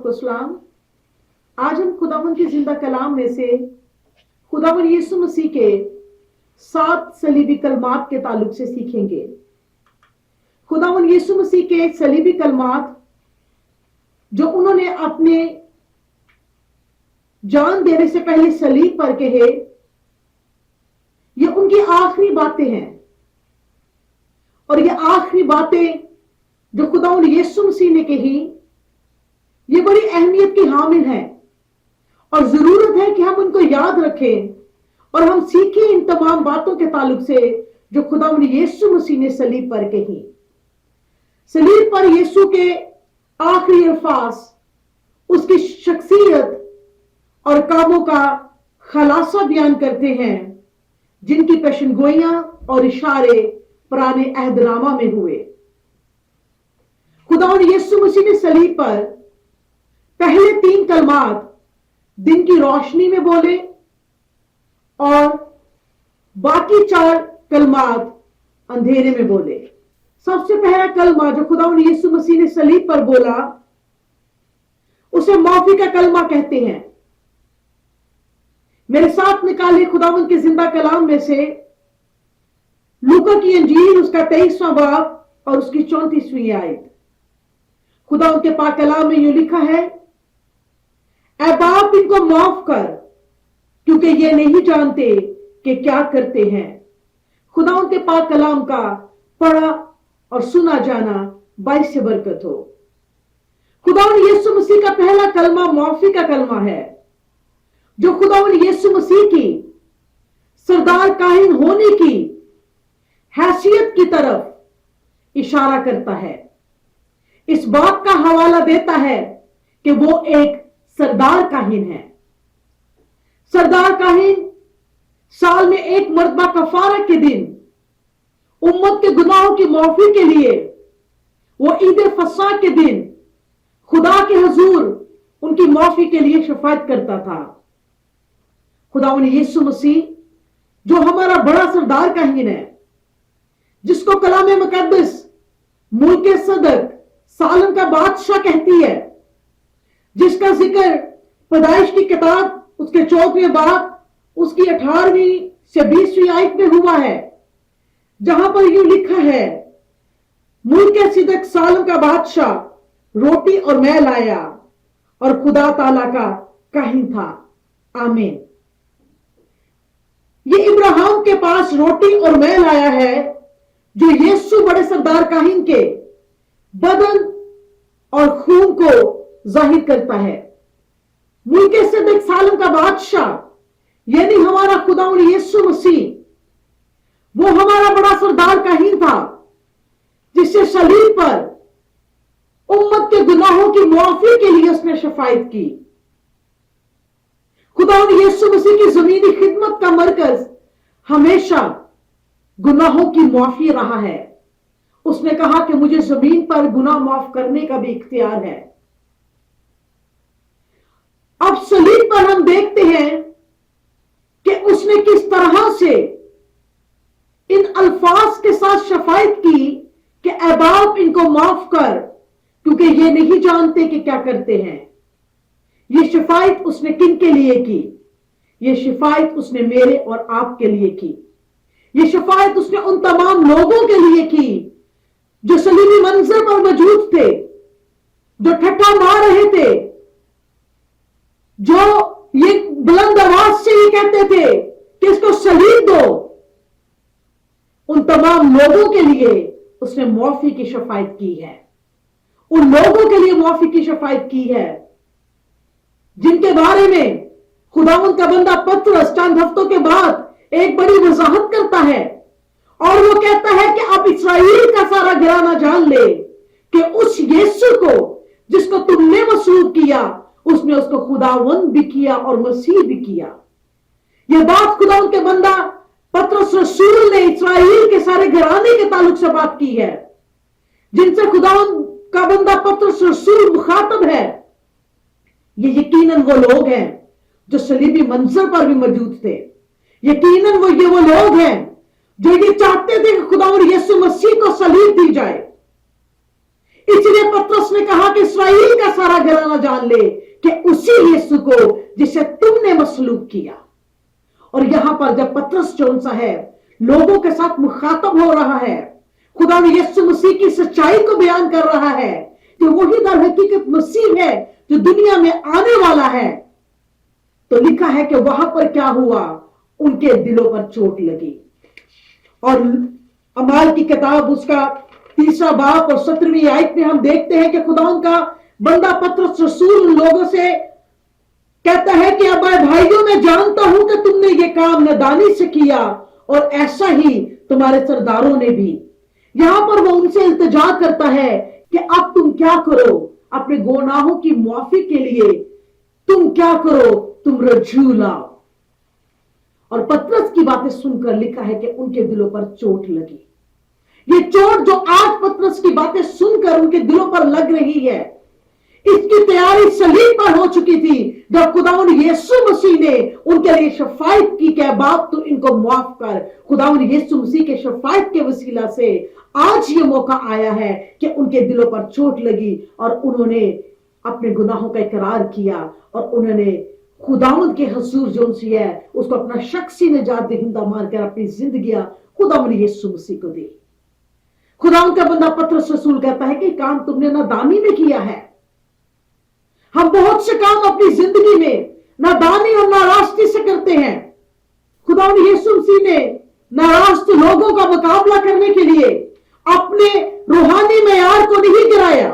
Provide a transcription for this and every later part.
सबको सलाम। आज हम खुदावंद के जिंदा कलाम में से खुदावंद यीशु मसीह के 7 सलीबी कलमात के ताल्लुक से सीखेंगे। खुदावंद यीशु मसीह के सलीबी कलमात जो उन्होंने अपने जान देने से पहले सलीब पर कहे, ये उनकी आखिरी बातें हैं। और ये आखिरी बातें जो खुदावंद यीशु मसीह ने कही, ये बड़ी अहमियत की हामिल है और जरूरत है कि हम उनको याद रखें और हम सीखें इन तमाम बातों के ताल्लुक से जो खुदावंद यीशु मसीह ने सलीब पर कही। सलीब पर यीशु के आखिरी अल्फाज उसकी शख्सियत और कामों का खलासा बयान करते हैं, जिनकी पेशनगोइयां और इशारे पुराने अहदनामा में हुए। खुदावंद यीशु मसीह ने सलीब पर पहले 3 कलमात दिन की रोशनी में बोले और बाकी 4 कलमात अंधेरे में बोले। सबसे पहला कलमा जो खुदावंद यीशु मसीह ने सलीब पर बोला, उसे माफी का कलमा कहते हैं। मेरे साथ निकाले खुदावंद के जिंदा कलाम में से लूका की अंजील उसका 23वां बाब और उसकी 34वीं आयत। खुदावंद के पाक कलाम में यूं लिखा है, ऐ बाप इनको माफ कर, क्योंकि ये नहीं जानते कि क्या करते हैं। खुदावंद के पाक कलाम का पढ़ा और सुना जाना बाइस से बरकत हो। खुदावंद यीशु मसीह का पहला कलमा माफी का कलमा है, जो खुदावंद यीशु मसीह की सरदार काहिन होने की हैसियत की तरफ इशारा करता है। इस बात का हवाला देता है कि वो एक सरदार काहिन है। सरदार काहिन साल में एक मरतबा कफारा के दिन उम्मत के गुनाहों की माफी के लिए, वो ईद फसा के दिन खुदा के हुजूर उनकी माफी के लिए शफाअत करता था। खुदावंद यीशु मसीह जो हमारा बड़ा सरदार काहिन है, जिसको कलाम मुकद्दस मुल्क सदक सालन का बादशाह कहती है, जिसका जिक्र पैदाइश की किताब उसके 14वें बाब उसकी 18वीं से 20वीं आयत में हुआ है, जहां पर यूं लिखा है, मुल्क सिदक सालन का बादशाह रोटी और मैं लाया और खुदा ताला का काहिन था। आमीन। ये इब्राहिम के पास रोटी और मैं लाया है, जो यीशु बड़े सरदार काहिन के बदन और खून को जाहिर करता है। मुल्क सिदक सालम का बादशाह यानी हमारा खुदावंद यीशु मसीह, वो हमारा बड़ा सरदार काहिन था, जिससे सलीब पर उम्मत के गुनाहों की मुआफी के लिए उसने शफायत की। खुदावंद यीशु मसीह की जमीनी खिदमत का मरकज हमेशा गुनाहों की मुआफी रहा है। उसने कहा कि मुझे जमीन पर गुनाह माफ करने का भी इख्तियार है। अब सलीब पर हम देखते हैं कि उसने किस तरह से इन अल्फाज के साथ शफायत की कि ऐ बाप इनको माफ कर, क्योंकि ये नहीं जानते कि क्या करते हैं। ये शफायत उसने किन के लिए की? ये शफायत उसने मेरे और आपके लिए की। ये शफायत उसने उन तमाम लोगों के लिए की जो सलीबी मंजर पर मौजूद थे, जो ठट्ठा मार रहे थे, जो ये बुलंद आवाज से ये कहते थे कि इसको सलीब दो। उन तमाम लोगों के लिए उसने मुआफी की शफायत की है। उन लोगों के लिए मुआफी की शफायत की है जिनके बारे में खुदावंद का बंदा पतरस चंद हफ्तों के बाद एक बड़ी वजाहत करता है और वो कहता है कि अब इस्राएल का सारा घराना जान ले कि उस यीशु को जिसको तुमने मसूल किया, उसने उसको खुदावंद भी किया और मसीह भी किया। यह बात खुदावंद के बंदा पतरस रसूल ने इस्राएल के सारे घराने के ताल्लुक से बात की है, जिनसे खुदावंद का बंदा पतरस रसूल मुखातब है। ये यकीनन वो लोग हैं जो सलीबी मंजर पर भी मौजूद थे। यकीनन वो लोग हैं जो ये चाहते थे कि खुदावंद यीशु मसीह को सलीब दी जाए। इसलिए पतरस ने कहा कि इस्राएल का सारा घराना जान ले कि उसी यीशु को जिसे तुमने मसलूब किया। और यहां पर जब पतरस जो सा है लोगों के साथ मुखातब हो रहा है, खुदा यीशु मसीह की सच्चाई को बयान कर रहा है कि वही दर हकीकत मसीह है जो दुनिया में आने वाला है, तो लिखा है कि वहां पर क्या हुआ, उनके दिलों पर चोट लगी। और अमाल की किताब उसका 3 बाब और 17वीं आयत में हम देखते हैं कि खुदा का बंदा पतरस रसूल उन लोगों से कहता है कि अब भाइयों मैं जानता हूं कि तुमने ये काम नादानी से किया और ऐसा ही तुम्हारे सरदारों ने भी। यहां पर वो उनसे इल्तिजा करता है कि अब तुम क्या करो, अपने गुनाहों की मुआफी के लिए तुम क्या करो, तुम रजू लाओ। और पतरस की बातें सुनकर लिखा है कि उनके दिलों पर चोट लगी। ये चोट जो आज पतरस की बातें सुनकर उनके दिलों पर लग रही है, इसकी तैयारी सलीब पर हो चुकी थी जब खुदावंद यीशु मसीह ने उनके लिए शफायत की कि बाप तू इनको माफ कर। खुदावंद यीशु मसीह के शफायत के वसीला से आज ये मौका आया है कि उनके दिलों पर चोट लगी और उन्होंने अपने गुनाहों का इकरार किया और उन्होंने खुदावंद के हजूर जो सी है उसको अपना शख्सी निजात दहिंदा मानकर अपनी जिंदगी खुदावंद यीशु मसीह को दी। खुदावंद का बंदा पतरस रसूल कहता है कि काम तुमने नादानी में किया है। हम बहुत से काम अपनी जिंदगी में नादानी और नाराजगी से करते हैं। खुदावंद यीशु मसीह ने नाराज लोगों का मुकाबला करने के लिए अपने रूहानी मेयार को नहीं गिराया।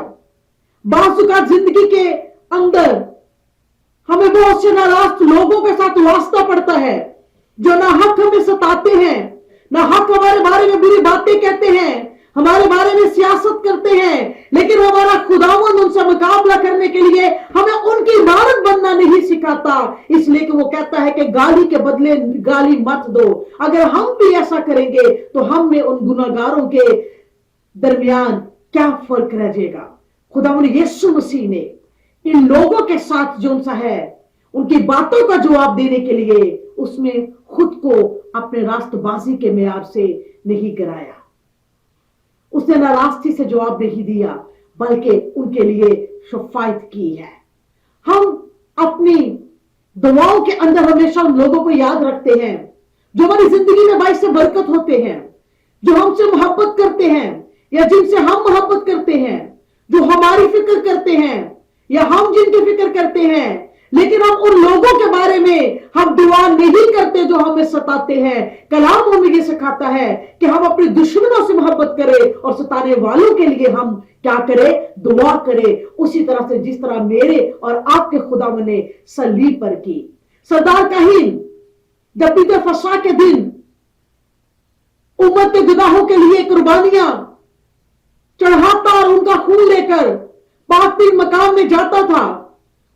बाजुका जिंदगी के अंदर हमें बहुत से नाराज लोगों के साथ वास्ता पड़ता है जो ना हक हमें सताते हैं, ना हक हमारे बारे में बुरी बातें कहते हैं, हमारे बारे में सियासत करते हैं, लेकिन हमारा खुदावंद उनसे मुकाबला करने के लिए हमें उनकी इमारत बनना नहीं सिखाता। इसलिए कि वो कहता है कि गाली के बदले गाली मत दो। अगर हम भी ऐसा करेंगे तो हम में उन गुनाहगारों के दरमियान क्या फर्क रह जाएगा। खुदावंद यीशु मसीह ने इन लोगों के साथ जो सा है उनकी बातों का जवाब देने के लिए उसमें खुद को अपने रास्तबाजी के मेयार से नहीं गिराया। उसने नाराजगी से जवाब नहीं दिया बल्कि उनके लिए शफायत की है। हम अपनी दुआओं के अंदर हमेशा उन लोगों को याद रखते हैं जो हमारी जिंदगी में बाइस से बरकत होते हैं, जो हमसे मोहब्बत करते हैं या जिनसे हम मोहब्बत करते हैं, जो हमारी फिक्र करते हैं या हम जिनकी फिक्र करते हैं, लेकिन हम उन लोगों के बारे में हम दुआ नहीं करते जो हमें सताते हैं। कलाम हमें ये सिखाता है कि हम अपने दुश्मनों से मोहब्बत करें और सताने वालों के लिए हम क्या करें, दुआ करें। उसी तरह से जिस तरह मेरे और आपके खुदावंद ने सलीब पर की। सरदार काहीन जब ईद फसह के दिन उम्मत के गुनाहों के लिए कुर्बानियां चढ़ाता और उनका खून लेकर पाक मकाम में जाता था,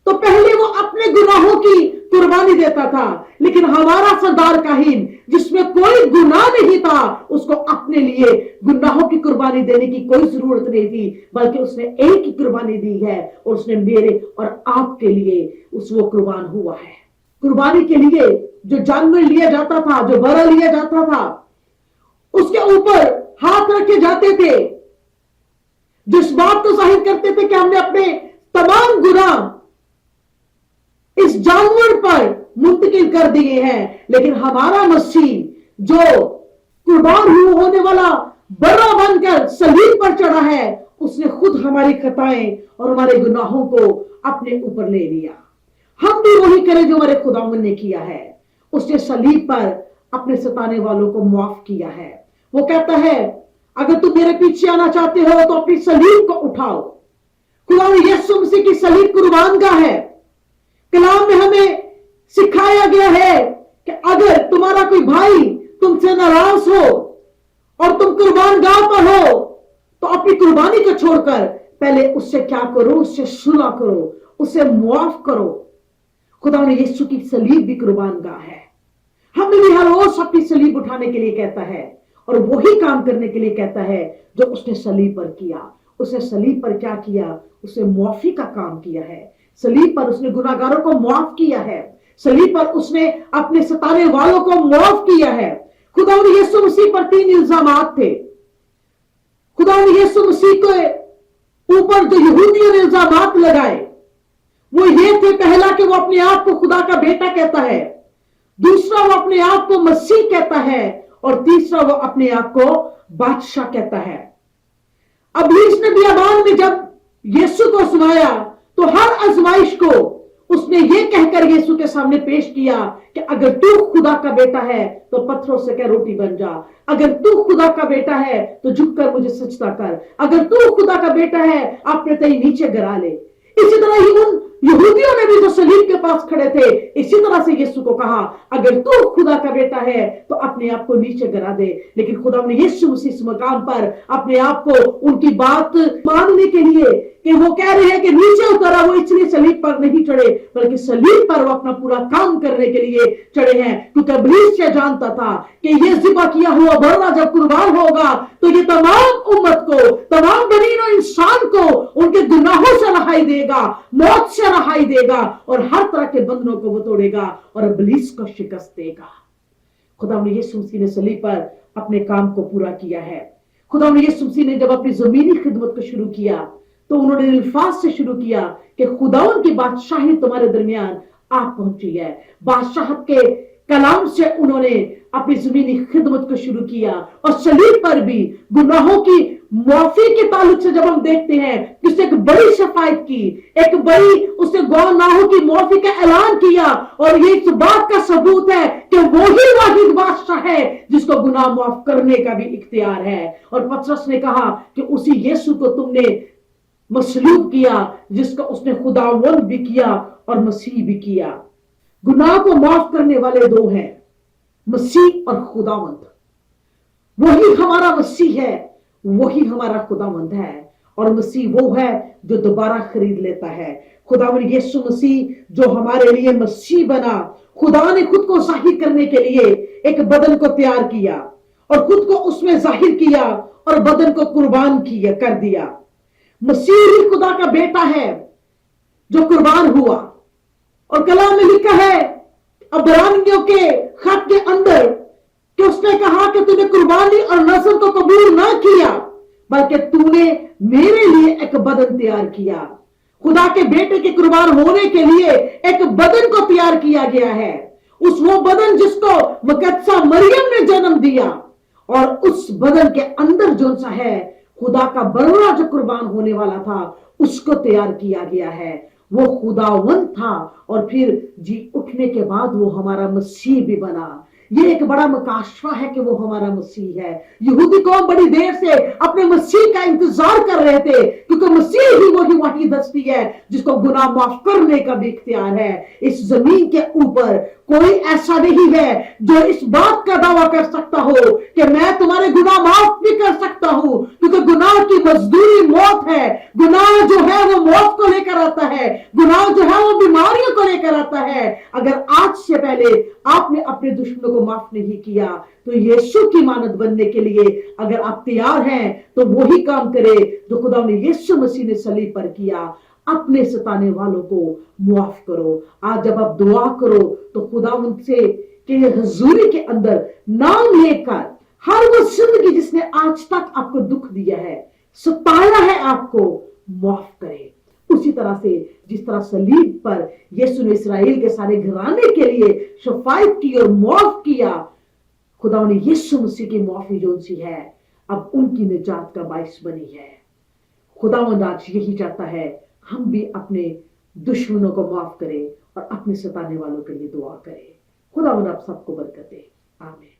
तो पहले वो अपने गुनाहों की कुर्बानी देता था, लेकिन हमारा सरदार काहीन जिसमें कोई गुनाह नहीं था उसको अपने लिए गुनाहों की कुर्बानी देने की कोई जरूरत नहीं थी, बल्कि उसने एक ही कुर्बानी दी है और उसने मेरे और आपके लिए वो कुर्बान हुआ है। कुर्बानी के लिए जो जानवर लिया जाता था, जो बरा लिया जाता था, उसके ऊपर हाथ रखे जाते थे, जिस बात को जाहिर करते थे कि हमने अपने तमाम गुनाह इस जानवर पर मुंतकिल कर दिए हैं। लेकिन हमारा मसीह जो कुर्बान होने वाला बड़ा बनकर सलीब पर चढ़ा है, उसने खुद हमारी खताएं और हमारे गुनाहों को अपने ऊपर ले लिया। हम भी वही करें जो हमारे खुदावंद ने किया है। उसने सलीब पर अपने सताने वालों को माफ किया है। वो कहता है अगर तुम मेरे पीछे आना चाहते हो तो अपनी सलीब को उठाओ। खुदावंद यीशु मसीह की सलीब कुर्बानगाह है। कलाम में हमें सिखाया गया है कि अगर तुम्हारा कोई भाई तुमसे नाराज हो और तुम कुर्बानगाह पर हो तो अपनी कुर्बानी को छोड़कर पहले उससे क्या करो, उससे सुलह करो, उसे मुआफ करो। खुदावंद यीशु की सलीब भी कुर्बानगाह है। हमें भी हर रोज अपनी सलीब उठाने के लिए कहता है और वही काम करने के लिए कहता है जो उसने सलीब पर किया। उसने सलीब पर क्या किया? उसने मुआफी का काम किया है। सलीब पर उसने गुनाहगारों को माफ किया है। सलीब पर उसने अपने सताने वालों को माफ किया है। खुदावंद यीशु मसीह पर 3 इल्जामात थे। खुदावंद यीशु मसीह को ऊपर जो यहूदियों ने इल्जामात लगाए वो ये थे, पहला कि वो अपने आप को खुदा का बेटा कहता है, दूसरा वो अपने आप को मसीह कहता है, और तीसरा वो अपने आप को बादशाह कहता है। अब इसने बियाबान में जब यीशु को सुनाया तो हर आजमाइश को उसने ये कहकर यीशु के सामने पेश किया कि अगर तू खुदा का बेटा है तो पत्थरों से क्या रोटी बन जा, अगर तू खुदा का बेटा है तो झुककर मुझे सजदा कर, अगर तू खुदा का बेटा है अपने तई नीचे गिरा ले। इसी तरह ही उन यहूदियों ने भी जो सलीब के पास खड़े थे, इसी तरह से यीशु को कहा अगर तू खुदा का बेटा है तो अपने आप को नीचे गिरा दे। लेकिन खुदा ने यीशु मसीह इस मकाम पर अपने आप को उनकी बात मानने के लिए कि वो कह रहे हैं कि नीचे उतरा, वो इसलिए सलीब पर नहीं चढ़े बल्कि सलीब पर वो अपना पूरा काम करने के लिए चढ़े हैं, क्योंकि इब्लीस ये जानता था कि ये ज़िबा किया हुआ बकरा जब कुर्बान होगा तो ये तमाम उम्मत को, तमाम बनीन और इंसान को उनके गुनाहों से रहाई देगा, मौत से रहाई देगा और हर तरह के बंधनों को वो तोड़ेगा और इब्लीस को शिकस्त देगा। खुदा ने यीशु मसीह ने सलीब पर अपने काम को पूरा किया है। खुदा ने यीशु मसीह ने जब अपनी जमीनी खिदमत को शुरू किया तो उन्होंने अल्फाज से शुरू किया कि खुदावन की बादशाही तुम्हारे दरमियान आ पहुंची है। बादशाहत के कलाम से उन्होंने अपनी जमीनी खिदमत को शुरू किया और सलीब पर भी गुनाहों की माफी के ताल्लुक से जब हम देखते हैं कि उसने एक बड़ी शफायत की, एक बड़ी उसने गुनाहों की माफी का ऐलान किया और ये इस बात का सबूत है कि वही वाहिद बादशाह है जिसको गुनाह माफ करने का भी इख्तियार है। और पतरस ने कहा कि उसी यीशु को तुमने मसलूब किया जिसका उसने खुदावंद भी किया और मसीह भी किया। गुनाह को माफ करने वाले दो हैं, मसीह और खुदावंद। वही हमारा मसीह है, वही हमारा खुदावंद है, और मसीह वो है जो दोबारा खरीद लेता है। खुदावंद यीशु मसीह जो हमारे लिए मसीह बना, खुदा ने खुद को जाहिर करने के लिए एक बदन को तैयार किया और खुद को उसमें जाहिर किया और बदन को कुर्बान किया कर दिया। मसीह ही खुदा का बेटा है जो कुर्बान हुआ। और कलाम में लिखा है अब्रानियों के खत के अंदर कि उसने कहा कि तूने कुर्बानी और नस्ल को कबूल ना किया बल्कि तूने मेरे लिए एक बदन तैयार किया। खुदा के बेटे के कुर्बान होने के लिए एक बदन को तैयार किया गया है। उस वो बदन जिसको मुकद्दसा मरियम ने जन्म दिया, और उस बदन के अंदर जो सा है खुदा का बररा जो कुर्बान होने वाला था उसको तैयार किया गया है। वो खुदावंद था और फिर जी उठने के बाद वो हमारा मसीह भी बना। ये एक बड़ा मुकाशफा है कि वो हमारा मसीह है। यहूदी कौम बड़ी देर से अपने मसीह का इंतजार कर रहे थे क्योंकि मसीह ही वही वाहिद हस्ती है जिसको गुनाह माफ करने का भी इख्तियार है। इस जमीन के ऊपर कोई ऐसा नहीं है जो इस बात का दावा कर सकता हो कि मैं तुम्हारे गुनाह माफ भी कर सकता हूं, क्योंकि गुनाह की मजदूरी मौत है। गुनाह जो है वो मौत को लेकर आता है, गुनाह जो है वो बीमारियों को लेकर आता है। अगर आज से पहले आपने अपने दुश्मनों को माफ नहीं किया तो यीशु की मानद बनने के लिए अगर आप तैयार हैं तो वही काम करे जो खुदा ने यीशु मसीह ने सलीब पर किया। अपने सताने वालों को मुआफ करो। आज जब आप दुआ करो तो खुदा उनसे के हुजूरी के अंदर नाम लेकर हर वो जिंदगी जिसने आज तक आपको दुख दिया है, सताया है, आपको मुआफ करे। उसी तरह से जिस तरह सलीब पर यीशु ने इस्राएल के सारे घराने के लिए शफायत की और मुआफ किया, खुदा ने यीशु मसीह की मुआफी जो सी है अब उनकी निजात का बाइस बनी है। खुदावंद आज यही चाहता है हम भी अपने दुश्मनों को माफ करें और अपने सताने वालों के लिए दुआ करें। खुदावंद आप सबको बरकत दे। आमीन।